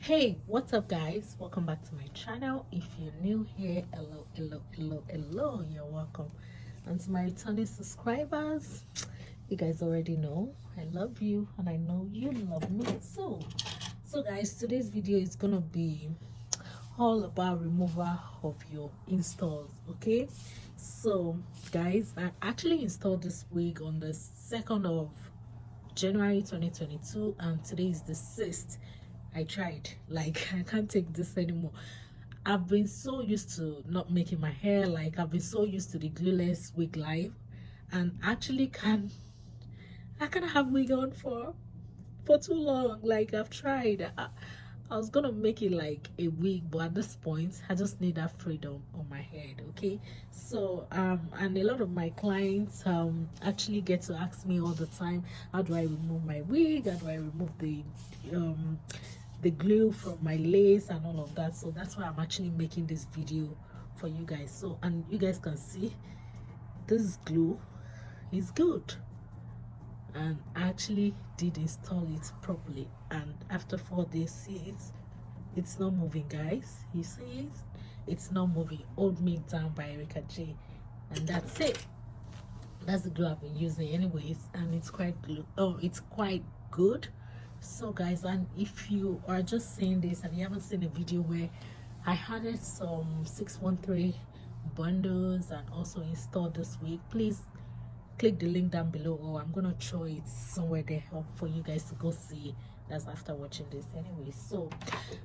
Hey, what's up guys? Welcome back to my channel. If you're new here, hello, you're welcome. And to my returning subscribers, you guys already know I love you and I know you love me too. So guys, today's video is gonna be all about removal of your installs. Okay, so guys, I actually installed this wig on the 2nd of January 2022, and today is the 6th. I tried, like, I can't take this anymore. I've been so used to not making my hair, like I've been so used to the glueless wig life, and actually I can't have wig on for too long. Like, I've tried. I was gonna make it like a wig, but at this point I just need that freedom on my head. Okay, so and a lot of my clients actually get to ask me all the time, how do I remove my wig, how do I remove the glue from my lace and all of that. So that's why I'm actually making this video for you guys. So, and you guys can see this glue is good, and I actually did install it properly, and after 4 days, see it's not moving, guys. You see it's not moving. Hold Me Down by Erica J, and that's it. That's the glue I've been using anyways, and it's quite good. So guys, and if you are just seeing this and you haven't seen a video where I added some 613 bundles and also installed this week, please click the link down below, or I'm gonna throw it somewhere there for you guys to go see. That's after watching this anyway. So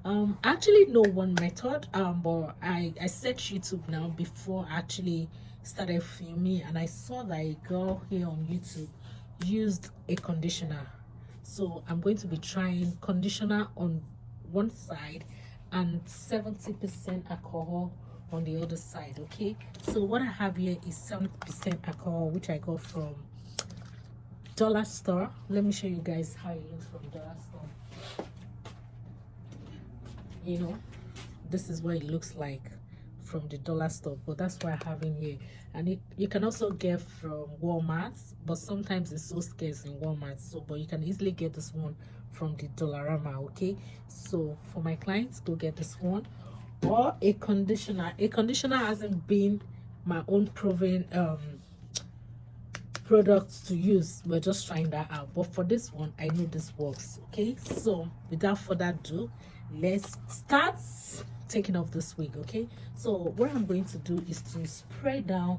I actually know one method, but I searched YouTube now before I actually started filming, and I saw that a girl here on YouTube used a conditioner. So I'm going to be trying conditioner on one side and 70% alcohol on the other side. Okay, so what I have here is 70% alcohol, which I got from dollar store. Let me show you guys how it looks from dollar store. You know, this is what it looks like from the dollar store, but that's what I have in here. And you can also get from Walmart, but sometimes it's so scarce in Walmart. So but you can easily get this one from the Dollarama. Okay, so for my clients, go get this one. Or a conditioner. A conditioner hasn't been my own proven products to use. We're just trying that out, but for this one I know this works. Okay, so without further ado, let's start taking off this wig. Okay, so what I'm going to do is to spray down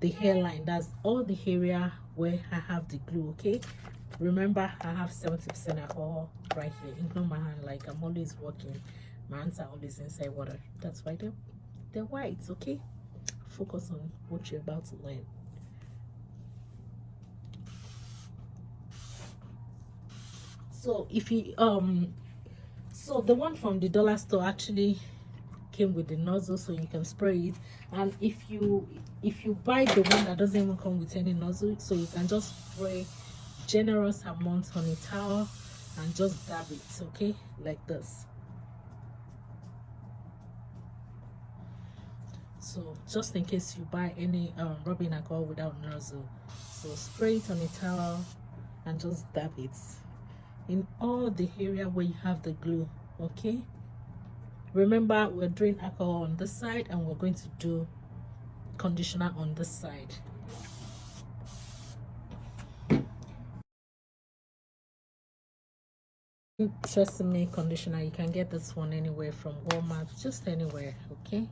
the hairline. That's all the area where I have the glue. Okay, remember I have 70% alcohol right here, including my hand. Like, I'm always working, my hands are always inside water. That's why they're white. Okay, focus on what you're about to learn. So if you so the one from the dollar store actually came with the nozzle, so you can spray it. And if you buy the one that doesn't even come with any nozzle, so you can just spray generous amount on a towel and just dab it. Okay, like this. So just in case you buy any rubbing alcohol without nozzle, so spray it on a towel and just dab it in all the area where you have the glue. Okay, remember we're doing alcohol on this side and we're going to do conditioner on this side. Tresemme conditioner, you can get this one anywhere from Walmart, just anywhere. Okay,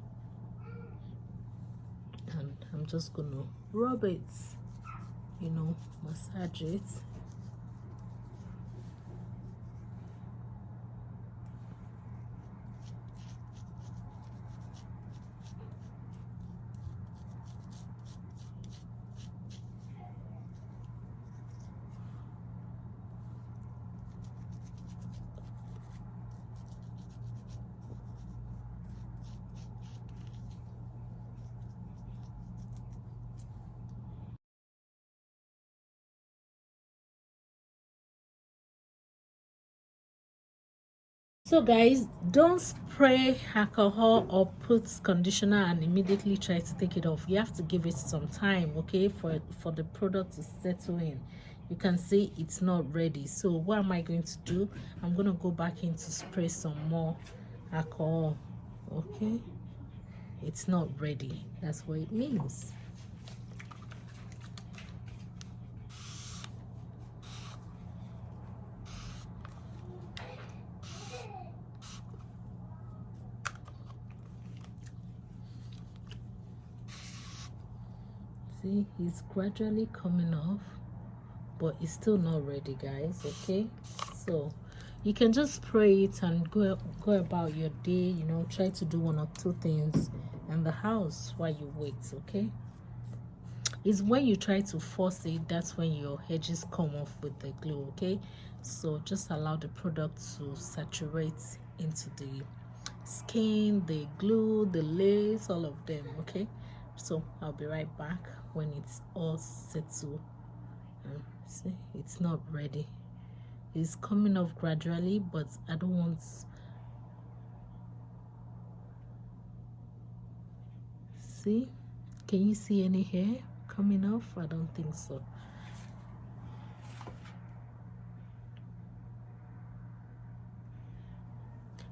and I'm just gonna rub it, you know, massage it. So guys, don't spray alcohol or put conditioner and immediately try to take it off. You have to give it some time, okay, for the product to settle in. you can see it's not ready. So what am I going to do? I'm going to go back in to spray some more alcohol. Okay, it's not ready. That's what it means. See, it's gradually coming off, but it's still not ready, guys. Okay, so you can just spray it and go about your day, you know, try to do 1 or 2 things in the house while you wait. Okay, it's when you try to force it, that's when your edges come off with the glue. Okay, so just allow the product to saturate into the skin, the glue, the lace, all of them. Okay, so I'll be right back when it's all settled. See, it's not ready. It's coming off gradually, but I don't want. See, can you see any hair coming off? I don't think so.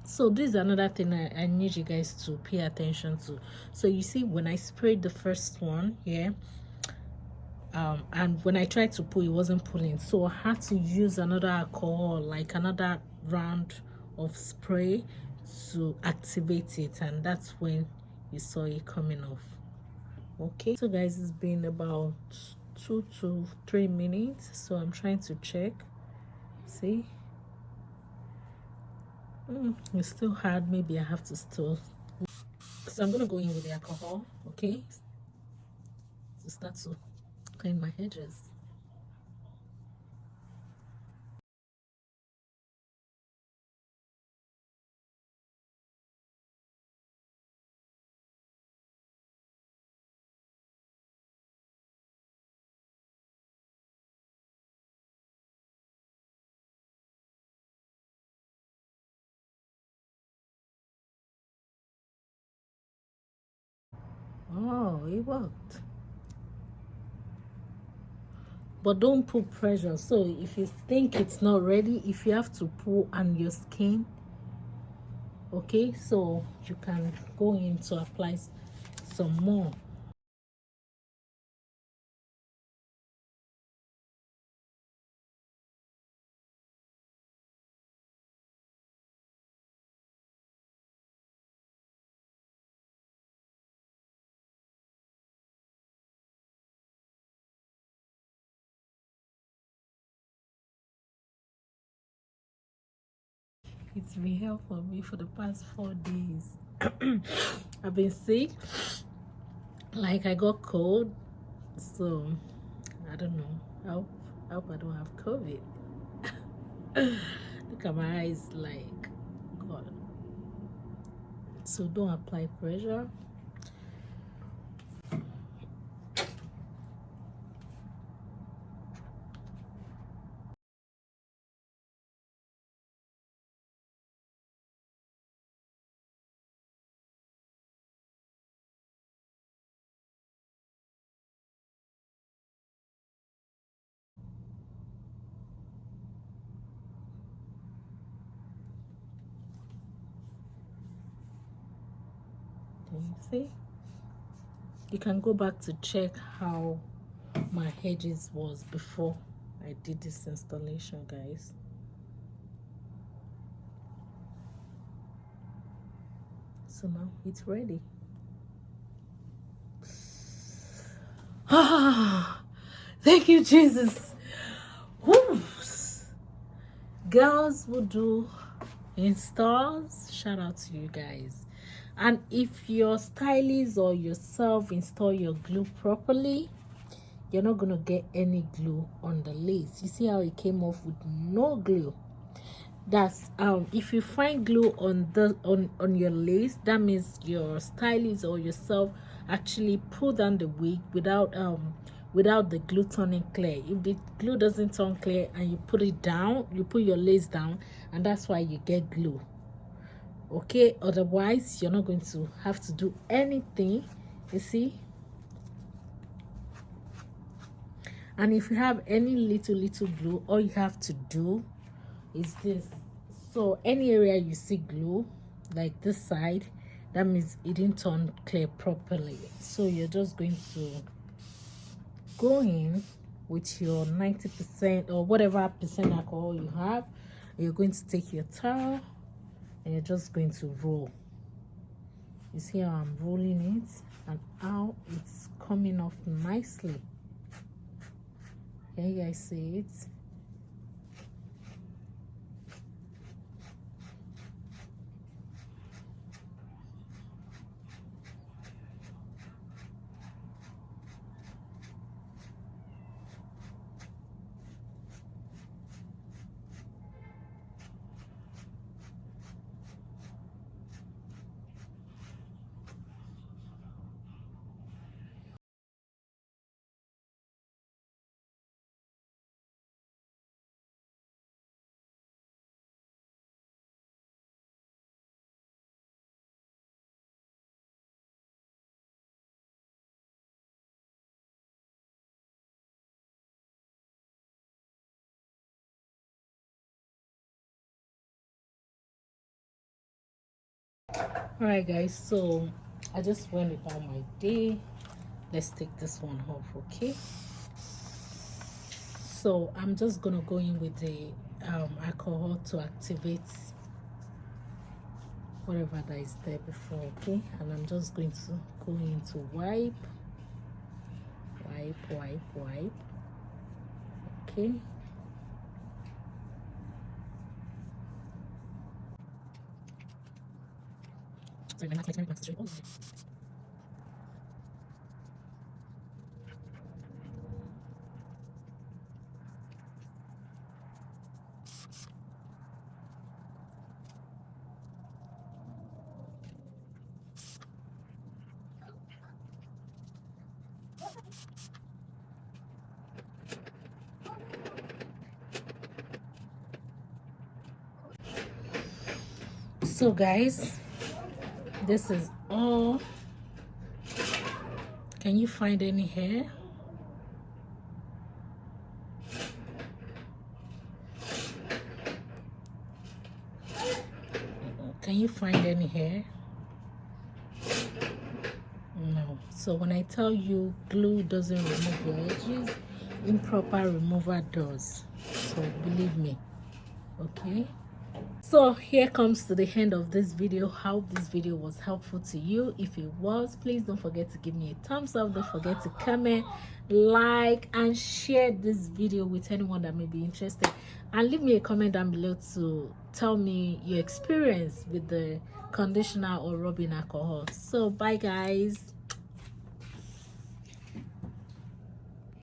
So this is another thing I need you guys to pay attention to. So you see, when I sprayed the first one, yeah, and when I tried to pull, it wasn't pulling, so I had to use another alcohol, like another round of spray to activate it, and that's when you saw it coming off. Okay, so guys, it's been about 2 to 3 minutes, so I'm trying to check. See, it's still hard. Maybe I have to still, so I'm gonna go in with the alcohol, okay, to start to clean my edges. Oh, it worked. But don't put pressure. So if you think it's not ready, if you have to pull on your skin, okay, so you can go in to apply some more. It's been hell for me for the past 4 days. I've been sick, like I got cold, so I don't know. I hope I don't have COVID. Look at my eyes, like God. So don't apply pressure. Can you see? You can go back to check how my edges was before I did this installation, guys. So now it's ready. Ah, thank you, Jesus. Woo. Girls who do installs, shout out to you guys. And if your stylist or yourself install your glue properly, you're not gonna get any glue on the lace. You see how it came off with no glue? That's if you find glue on the on your lace, that means your stylist or yourself actually pull down the wig without the glue turning clear. If the glue doesn't turn clear and you put it down, you put your lace down, and that's why you get glue. Okay, otherwise you're not going to have to do anything. You see, And if you have any little glue, all you have to do is this. So any area you see glue, like this side, that means it didn't turn clear properly. So you're just going to go in with your 90% or whatever percent alcohol you have. You're going to take your towel and you're just going to roll. You see how I'm rolling it and how it's coming off nicely. Can you guys see it? All right guys, so I just went about my day. Let's take this one off, okay? So I'm just gonna go in with the alcohol to activate whatever that is there before, okay? And I'm just going to go in to wipe, okay? So guys, this is all. Can you find any hair? Can you find any hair? No. So when I tell you glue doesn't remove your edges, improper remover does. So believe me, okay? So here comes to the end of this video. Hope this video was helpful to you. If it was, please don't forget to give me a thumbs up. Don't forget to comment, like, and share this video with anyone that may be interested, and leave me a comment down below to tell me your experience with the conditioner or rubbing alcohol. So bye guys.